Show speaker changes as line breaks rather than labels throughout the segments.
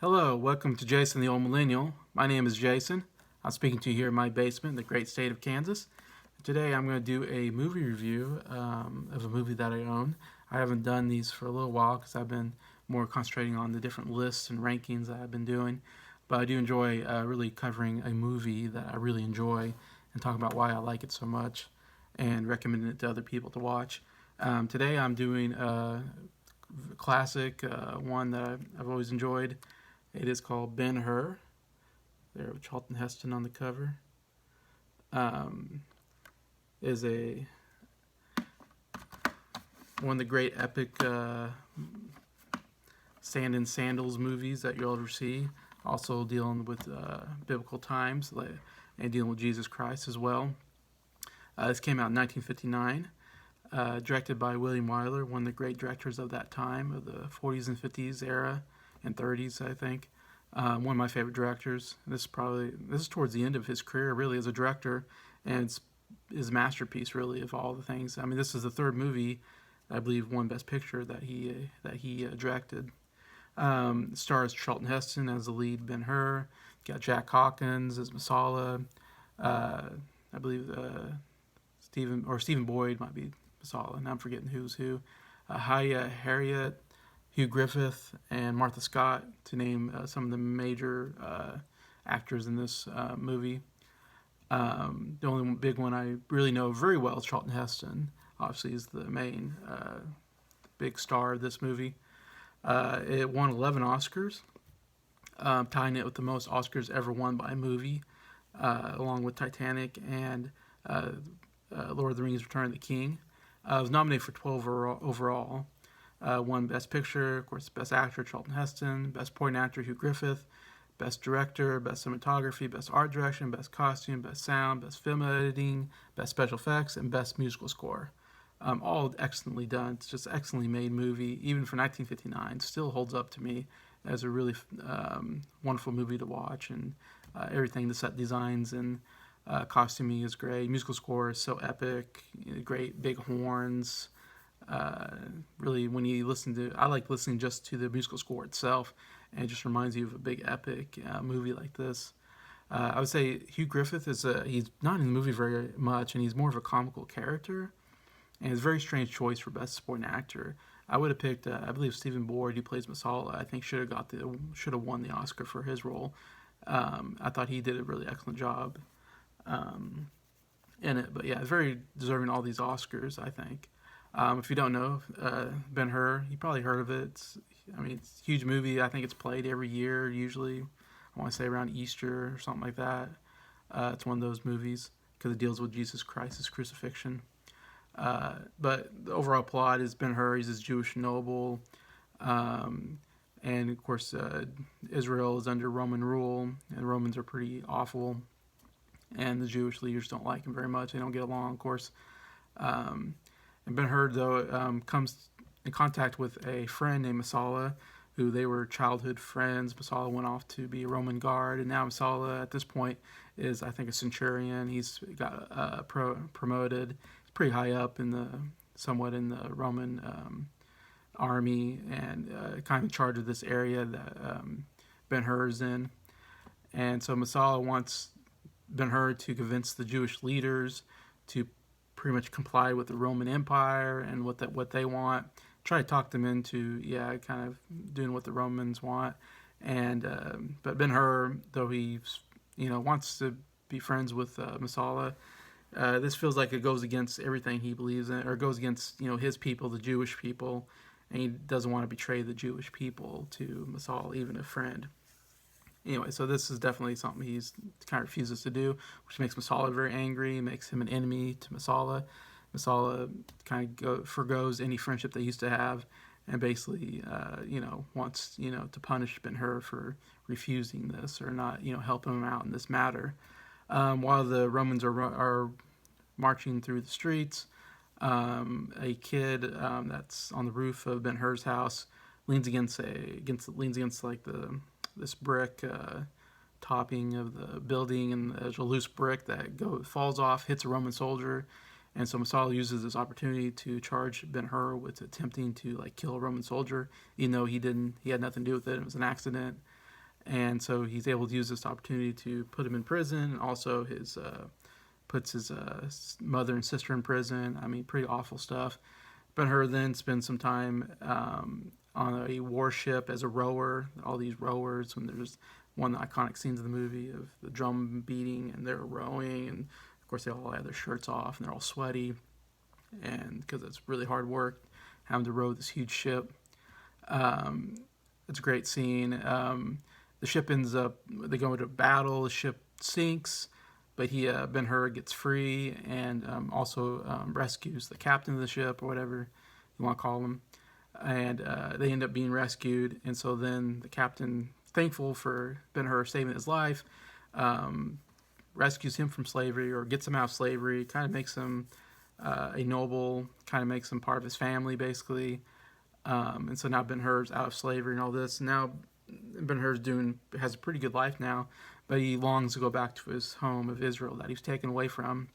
Hello, welcome to Jason the Old Millennial. My name is Jason. I'm speaking to you here in my basement in the great state of Kansas. Today I'm going to do a movie review of a movie that I own. I haven't done these for a little while because I've been more concentrating on the different lists and rankings that I've been doing. But I do enjoy really covering a movie that I really enjoy and talking about why I like it so much and recommending it to other people to watch. Today I'm doing a classic, one that I've always enjoyed. It is called Ben Hur. There with Charlton Heston on the cover. Is a one of the great epic sand and sandals movies that you'll ever see. Also dealing with biblical times and dealing with Jesus Christ as well. This came out in 1959. Directed by William Wyler, one of the great directors of that time, of the 40s and 50s era and 30s, I think. One of my favorite directors. This is towards the end of his career, really, as a director, and it's his masterpiece, really, of all the things. I mean, this is the third movie, I believe, won Best Picture that he directed. Stars Charlton Heston as the lead Ben Hur. Got Jack Hawkins as Masala. I believe Stephen Boyd might be Masala, and I'm forgetting who's who. Harriet, Hugh Griffith, and Martha Scott, to name some of the major actors in this movie. The only big one I really know very well is Charlton Heston. Obviously, is the main big star of this movie. It won 11 Oscars, tying it with the most Oscars ever won by a movie, along with Titanic and Lord of the Rings: Return of the King. It was nominated for 12 overall. Won Best Picture, of course, Best Actor, Charlton Heston, Best Supporting Actor, Hugh Griffith, Best Director, Best Cinematography, Best Art Direction, Best Costume, Best Sound, Best Film Editing, Best Special Effects, and Best Musical Score. All excellently done. It's just an excellently made movie, even for 1959. Still holds up to me as a really wonderful movie to watch, and everything, the set designs and costuming is great. Musical score is so epic, great big horns. Really, when you listen to, I like listening just to the musical score itself, and it just reminds you of a big epic movie like this. I would say Hugh Griffith he's not in the movie very much, and he's more of a comical character, and it's a very strange choice for Best Supporting Actor. I would have picked, I believe Stephen Boyd, who plays Masala. I think should have won the Oscar for his role. I thought he did a really excellent job in it, but yeah, very deserving of all these Oscars, I think. If you don't know Ben Hur, you probably heard of it. It's a huge movie. I think it's played every year, usually. I want to say around Easter or something like that. It's one of those movies because it deals with Jesus Christ's crucifixion. But the overall plot is Ben Hur. He's this Jewish noble. And, of course, Israel is under Roman rule, and the Romans are pretty awful. And the Jewish leaders don't like him very much. They don't get along, of course. And Ben Hur, though, comes in contact with a friend named Masala, who they were childhood friends. Masala went off to be a Roman guard, and now Masala, at this point, is, I think, a centurion. He's got promoted. He's pretty high up somewhat in the Roman army, and kind of in charge of this area that Ben Hur is in. And so Masala wants Ben Hur to convince the Jewish leaders to pretty much comply with the Roman Empire and what they want. Try to talk them into kind of doing what the Romans want. And but Ben Hur, though he wants to be friends with Masala, this feels like it goes against everything he believes in, or goes against his people, the Jewish people, and he doesn't want to betray the Jewish people to Masala, even a friend. Anyway, so this is definitely something he's kind of refuses to do, which makes Masala very angry, makes him an enemy to Masala. Masala kind of forgoes any friendship they used to have, and basically, wants, to punish Ben Hur for refusing this or not, helping him out in this matter. While the Romans are marching through the streets, a kid that's on the roof of Ben Hur's house leans against like this brick topping of the building, and there's a loose brick that falls off, hits a Roman soldier, and so Masala uses this opportunity to charge Ben Hur with attempting to kill a Roman soldier, even though he had nothing to do with it. It was an accident. and so he's able to use this opportunity to put him in prison, and also his puts his mother and sister in prison. I mean, pretty awful stuff. Ben Hur then spends some time on a warship as a rower. All these rowers, when there's one of the iconic scenes of the movie of the drum beating and they're rowing, and of course they all have their shirts off and they're all sweaty, and because it's really hard work having to row this huge ship. It's a great scene. The ship ends up, they go into battle, the ship sinks, but Ben Hur gets free and also rescues the captain of the ship, or whatever you want to call him. And they end up being rescued, and so then the captain, thankful for Ben Hur saving his life, rescues him from slavery, or gets him out of slavery, kind of makes him a noble, kind of makes him part of his family, basically. And so now Ben Hur's out of slavery and all this. Now Ben Hur's has a pretty good life now, but he longs to go back to his home of Israel that he was taken away from,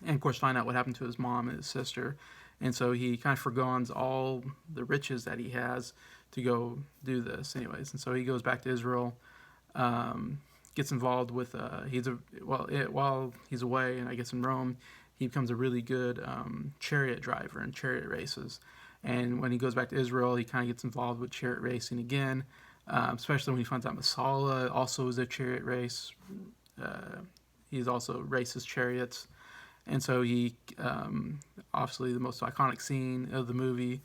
and of course find out what happened to his mom and his sister. And so he kind of forgoes all the riches that he has to go do this, anyways. And so he goes back to Israel, gets involved with while he's away, and I guess in Rome, he becomes a really good chariot driver in chariot races. And when he goes back to Israel, he kind of gets involved with chariot racing again, especially when he finds out Masala also is a chariot race. He's also races chariots. And so he, obviously the most iconic scene of the movie,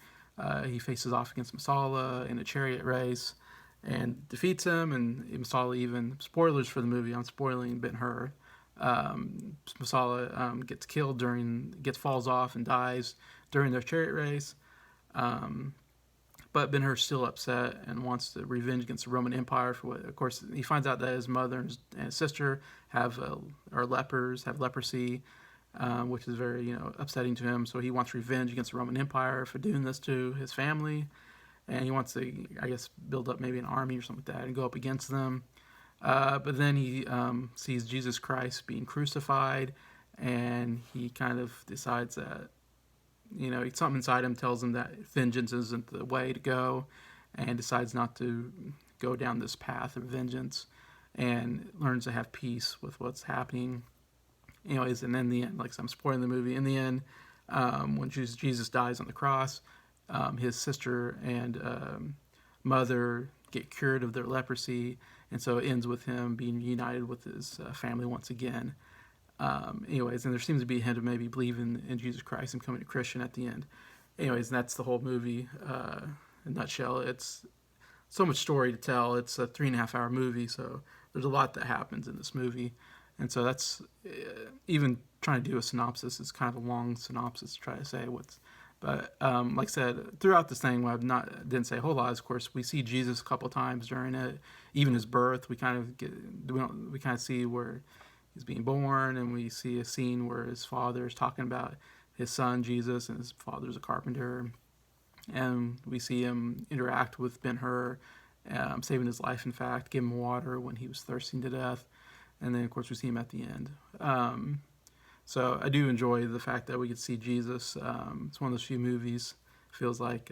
he faces off against Masala in a chariot race and defeats him. And Masala even, spoilers for the movie, I'm spoiling Ben Hur, Masala gets killed falls off and dies during their chariot race. But Ben Hur's still upset and wants to revenge against the Roman Empire for what, of course, he finds out that his mother and his sister are lepers, have leprosy, which is very, upsetting to him. So he wants revenge against the Roman Empire for doing this to his family, and he wants to, I guess, build up maybe an army or something like that and go up against them. But then he sees Jesus Christ being crucified, and he kind of decides that, something inside him tells him that vengeance isn't the way to go, and decides not to go down this path of vengeance, and learns to have peace with what's happening. Anyways, and in the end, like I'm spoiling the movie, in the end, when Jesus dies on the cross, his sister and mother get cured of their leprosy, and so it ends with him being united with his family once again. Anyways, and there seems to be a hint of maybe believing in Jesus Christ and becoming a Christian at the end. Anyways, and that's the whole movie in a nutshell. It's so much story to tell. It's a 3.5 hour movie, so there's a lot that happens in this movie. And so that's, even trying to do a synopsis is kind of a long synopsis to try to say what's, but like I said, throughout this thing, didn't say a whole lot. Of course, we see Jesus a couple times during it, even his birth. We kind of see where he's being born, and we see a scene where his father is talking about his son Jesus, and his father's a carpenter, and we see him interact with Ben Hur, saving his life. In fact, give him water when he was thirsting to death. And then, of course, we see him at the end. So I do enjoy the fact that we get to see Jesus. It's one of those few movies, feels like,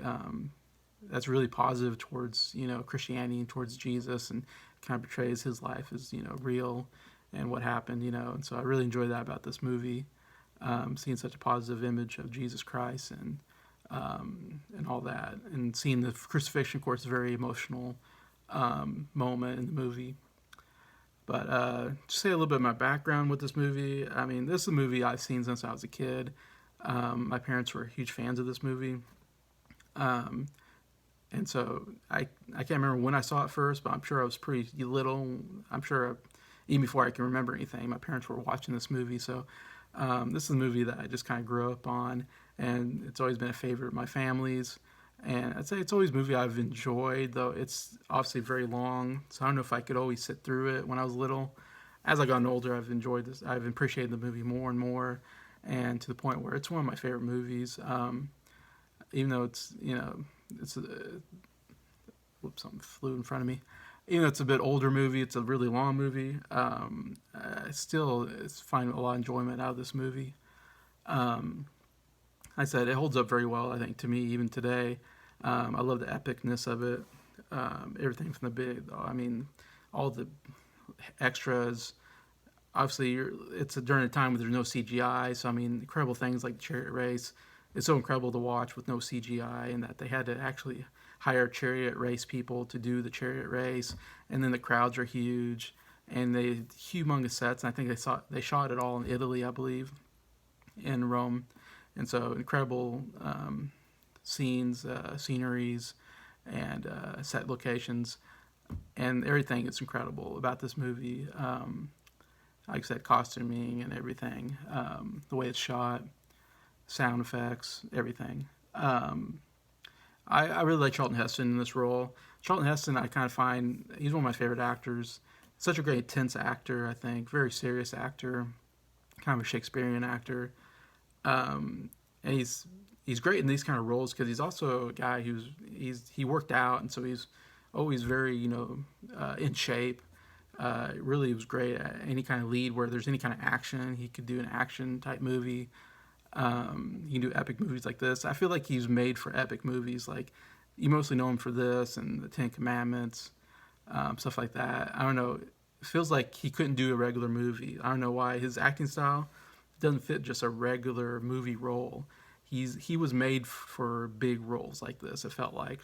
that's really positive towards, Christianity and towards Jesus, and kind of portrays his life as, real and what happened, And so I really enjoy that about this movie, seeing such a positive image of Jesus Christ and all that. And seeing the crucifixion, of course, is a very emotional moment in the movie. But to say a little bit of my background with this movie, I mean, this is a movie I've seen since I was a kid. My parents were huge fans of this movie. And so I can't remember when I saw it first, but I'm sure I was pretty little. I'm sure even before I can remember anything, my parents were watching this movie. So this is a movie that I just kind of grew up on, and it's always been a favorite of my family's. And I'd say it's always a movie I've enjoyed, though it's obviously very long, so I don't know if I could always sit through it when I was little. As I've gotten older, I've enjoyed this. I've appreciated the movie more and more, and to the point where it's one of my favorite movies. Even though it's, something flew in front of me. Even though it's a bit older movie, it's a really long movie. I still find a lot of enjoyment out of this movie. I said it holds up very well, I think, to me even today. I love the epicness of it. Everything from all the extras. Obviously, it's during a time where there's no CGI, so I mean, incredible things like the chariot race. It's so incredible to watch with no CGI, and that they had to actually hire chariot race people to do the chariot race, and then the crowds are huge, and they humongous sets. And I think they shot it all in Italy, I believe, in Rome, and so incredible scenes, sceneries, and set locations, and everything is incredible about this movie. Like I said, costuming and everything, the way it's shot, sound effects, everything. I really like Charlton Heston in this role. Charlton Heston, I kind of find he's one of my favorite actors. Such a great, tense actor, I think. Very serious actor, kind of a Shakespearean actor. And he's great in these kind of roles because he's also a guy he worked out, and so he's always very in shape. Really was great at any kind of lead where there's any kind of action. He could do an action type movie. He can do epic movies like this. I feel like he's made for epic movies. Like, you mostly know him for this and the Ten Commandments, stuff like that. I don't know. It feels like he couldn't do a regular movie. I don't know why. His acting style doesn't fit just a regular movie role. He was made for big roles like this, it felt like.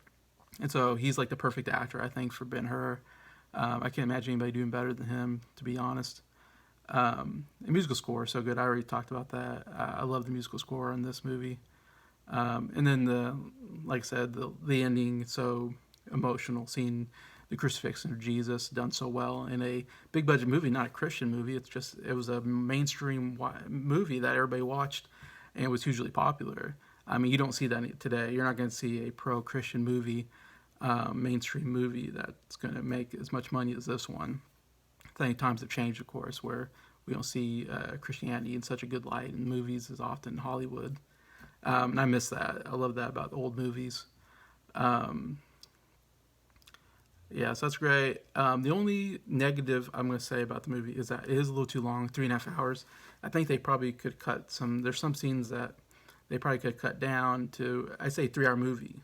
And so he's like the perfect actor, I think, for Ben Hur. I can't imagine anybody doing better than him, to be honest. The musical score is so good. I already talked about that. I love the musical score in this movie. And then like I said, the ending, so emotional, seeing the crucifixion of Jesus done so well in a big budget movie, not a Christian movie. It was a mainstream movie that everybody watched, and it was hugely popular. I mean, you don't see that today. You're not going to see a pro-Christian movie, mainstream movie that's going to make as much money as this one. I think times have changed, of course, where we don't see Christianity in such a good light in movies as often in Hollywood. And I miss that. I love that about old movies. Yeah, so that's great. The only negative I'm going to say about the movie is that it is a little too long, 3.5 hours. I think they probably could cut there's some scenes that they probably could cut down to, I say 3 hour movie.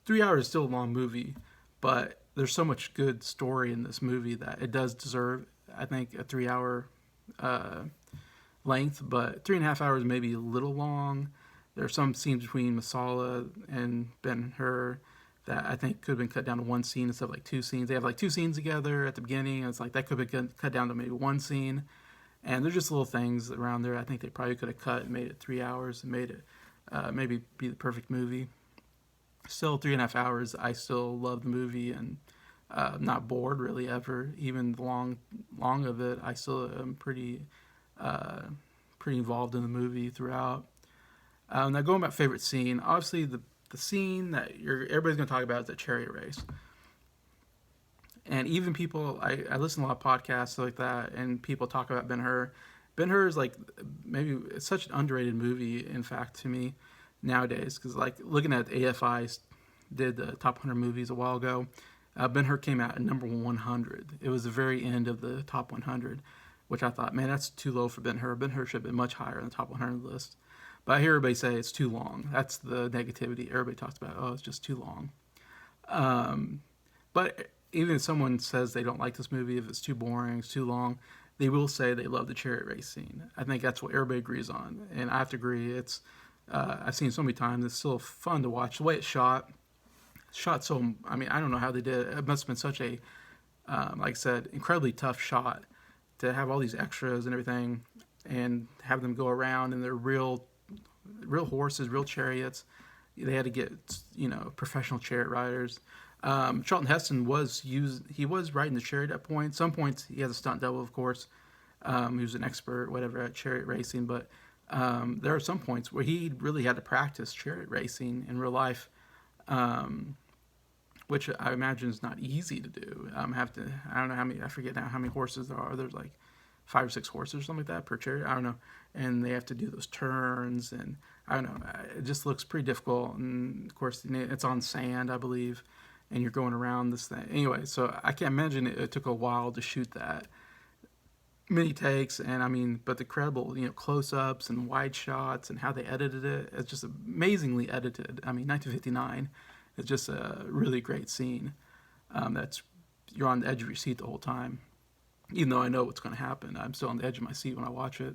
3 hours is still a long movie, but there's so much good story in this movie that it does deserve, I think, a 3 hour length, but 3.5 hours may be a little long. There are some scenes between Masala and Ben Hur that I think could have been cut down to one scene instead of like 2 scenes. They have like 2 scenes together at the beginning, and it's like that could have been cut down to maybe 1 scene. And there's just little things around there I think they probably could have cut and made it 3 hours and made it maybe be the perfect movie. Still 3.5 hours, I still love the movie, and not bored really ever. Even the long of it, I still am pretty involved in the movie throughout. Now going back to favorite scene, obviously the scene that everybody's going to talk about is the chariot race. And even people, I listen to a lot of podcasts like that, and people talk about Ben Hur. Ben Hur is like maybe it's such an underrated movie, in fact, to me nowadays, because like looking at AFI did the top 100 movies a while ago. Ben Hur came out at number 100. It was the very end of the top 100, which I thought, man, that's too low for Ben Hur. Ben Hur should have been much higher on the top 100 list. But I hear everybody say it's too long. That's the negativity. Everybody talks about, oh, it's just too long. But even if someone says they don't like this movie, if it's too boring, it's too long, they will say they love the chariot race scene. I think that's what everybody agrees on. And I have to agree. It's I've seen it so many times. It's still fun to watch. The way it's shot so, I mean, I don't know how they did it. It must have been such a, like I said, incredibly tough shot to have all these extras and everything and have them go around in their real horses, real chariots. They had to get, professional chariot riders. Charlton Heston was riding the chariot at points. Some points he has a stunt double, of course, who's an expert, whatever, at chariot racing. But there are some points where he really had to practice chariot racing in real life, which I imagine is not easy to do. I don't know how many, I forget now how many horses there are. There's like 5 or 6 horses or something like that per chariot. I don't know. And they have to do those turns, and I don't know. It just looks pretty difficult. And of course, it's on sand, I believe, and you're going around this thing. Anyway, so I can't imagine it took a while to shoot that. Many takes, and I mean, but the incredible, close-ups and wide shots and how they edited it. It's just amazingly edited. I mean, 1959 is just a really great scene. That's you're on the edge of your seat the whole time. Even though I know what's going to happen, I'm still on the edge of my seat when I watch it.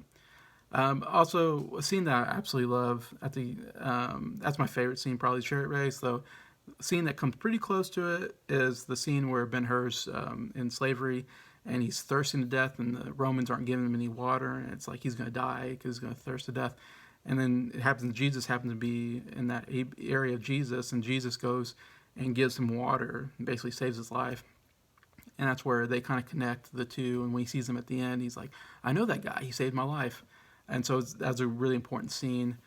Also, a scene that I absolutely love that's my favorite scene, probably the chariot race. Though, a scene that comes pretty close to it is the scene where Ben Hur's in slavery, and he's thirsting to death, and the Romans aren't giving him any water, and it's like he's going to die because he's going to thirst to death. And then Jesus happens to be in that area of Jesus, and Jesus goes and gives him water, and basically saves his life. And that's where they kind of connect the two. And when he sees him at the end, he's like, I know that guy. He saved my life. And so that's a really important scene.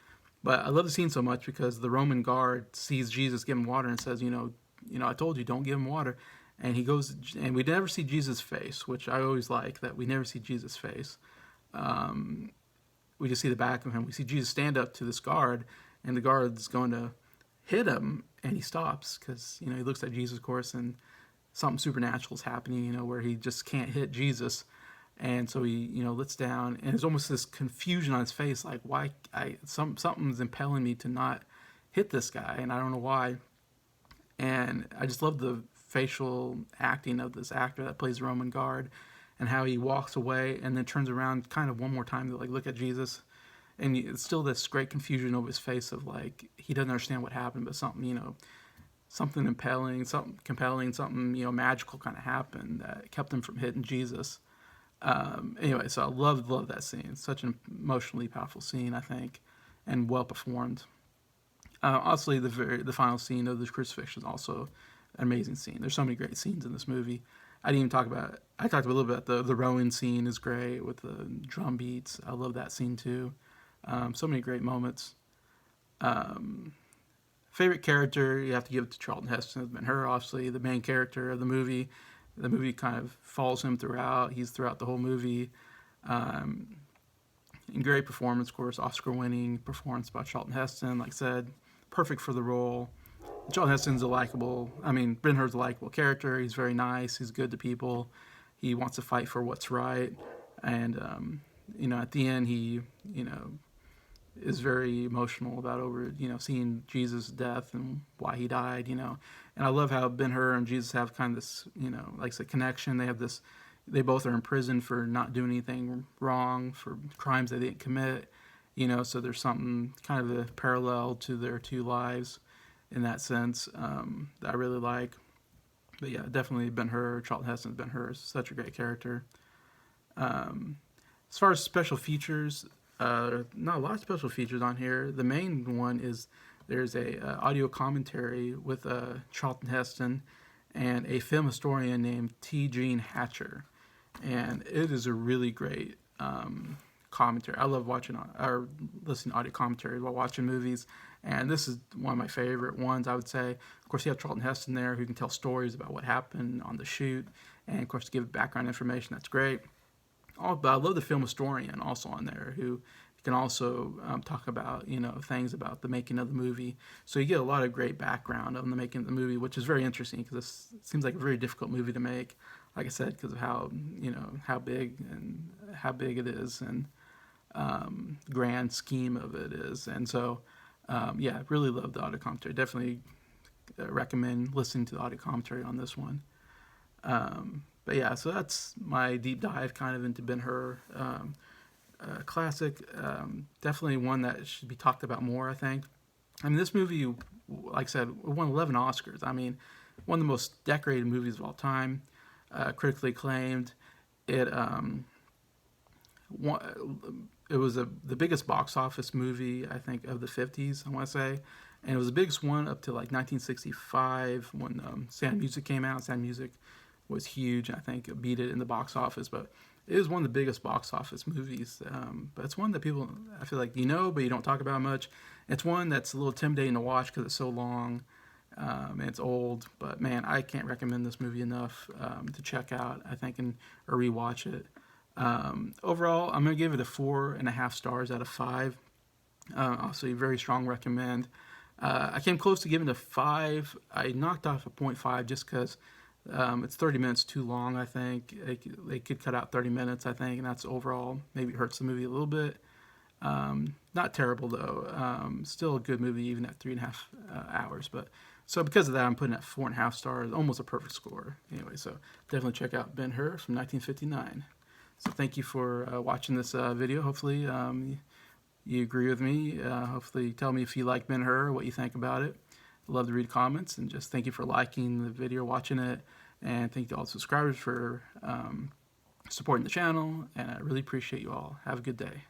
But I love the scene so much because the Roman guard sees Jesus give him water and says, I told you, don't give him water. And he goes, and we never see Jesus' face, which I always like, that we never see Jesus' face. We just see the back of him. We see Jesus stand up to this guard, and the guard's going to hit him, and he stops because, he looks at Jesus, of course, and something supernatural is happening, where he just can't hit Jesus. And so he, lets down, and there's almost this confusion on his face, like, why, something's impelling me to not hit this guy, and I don't know why. And I just love the facial acting of this actor that plays the Roman guard, and how he walks away and then turns around kind of one more time to, like, look at Jesus. And it's still this great confusion over his face of, like, he doesn't understand what happened, but something, something impelling, something compelling, something, magical kind of happened that kept him from hitting Jesus. Anyway, so I love that scene. It's such an emotionally powerful scene, I think, and well performed. Obviously, the final scene of the crucifixion is also an amazing scene. There's so many great scenes in this movie. I talked a little bit about the rowing scene is great with the drum beats. I love that scene too. So many great moments. Favorite character, you have to give it to Charlton Heston, Ben Hur, obviously, the main character of the movie. The movie kind of follows him throughout. He's throughout the whole movie. And great performance, of course, Oscar-winning performance by Charlton Heston. Like I said, perfect for the role. Charlton Heston's Ben Hur's a likable character. He's very nice. He's good to people. He wants to fight for what's right. And, at the end, he, is very emotional about seeing Jesus' death and why he died, And I love how Ben Hur and Jesus have kind of this, like I said, connection. They both are in prison for not doing anything wrong, for crimes they didn't commit, so there's something kind of a parallel to their two lives in that sense that I really like. But yeah, definitely Ben Hur, Charlton Heston's Ben Hur is such a great character. As far as special features, not a lot of special features on here. The main one is there's a audio commentary with Charlton Heston and a film historian named T. Gene Hatcher, and it is a really great commentary. I love watching or listening to audio commentaries while watching movies, and this is one of my favorite ones, I would say. Of course, you have Charlton Heston there who can tell stories about what happened on the shoot, and of course, to give background information. That's great. But I love the film historian also on there who can also talk about, things about the making of the movie. So you get a lot of great background on the making of the movie, which is very interesting because it seems like a very difficult movie to make, like I said, because of how big it is and grand scheme of it is. And so, really love the audio commentary. Definitely recommend listening to the audio commentary on this one. But yeah, so that's my deep dive kind of into Ben Hur. Classic, definitely one that should be talked about more, I think. This movie, like I said, won 11 Oscars. One of the most decorated movies of all time, critically acclaimed. It was the biggest box office movie, I think, of the 50s, I want to say. And it was the biggest one up to like 1965 when Sound of Music came out. Sound of Music was huge. I think it beat it in the box office, but it is one of the biggest box office movies. But it's one that people, I feel like, but you don't talk about much. It's one that's a little intimidating to watch because it's so long and it's old. But man, I can't recommend this movie enough to check out, I think, or rewatch it. Overall, I'm going to give it a 4.5 stars out of 5. Obviously, very strong recommend. I came close to giving it a 5. I knocked off a 0.5 just because it's 30 minutes too long, I think. They could cut out 30 minutes, I think, and that's overall maybe hurts the movie a little bit. Not terrible, though. Still a good movie, even at 3.5 hours. But So because of that, I'm putting it at 4.5 stars, almost a perfect score. Anyway, so definitely check out Ben Hur from 1959. So thank you for watching this video. Hopefully you agree with me. Hopefully tell me if you like Ben Hur, what you think about it. I'd love to read comments, and just thank you for liking the video, watching it, and thank you to all the subscribers for supporting the channel, and I really appreciate you all. Have a good day.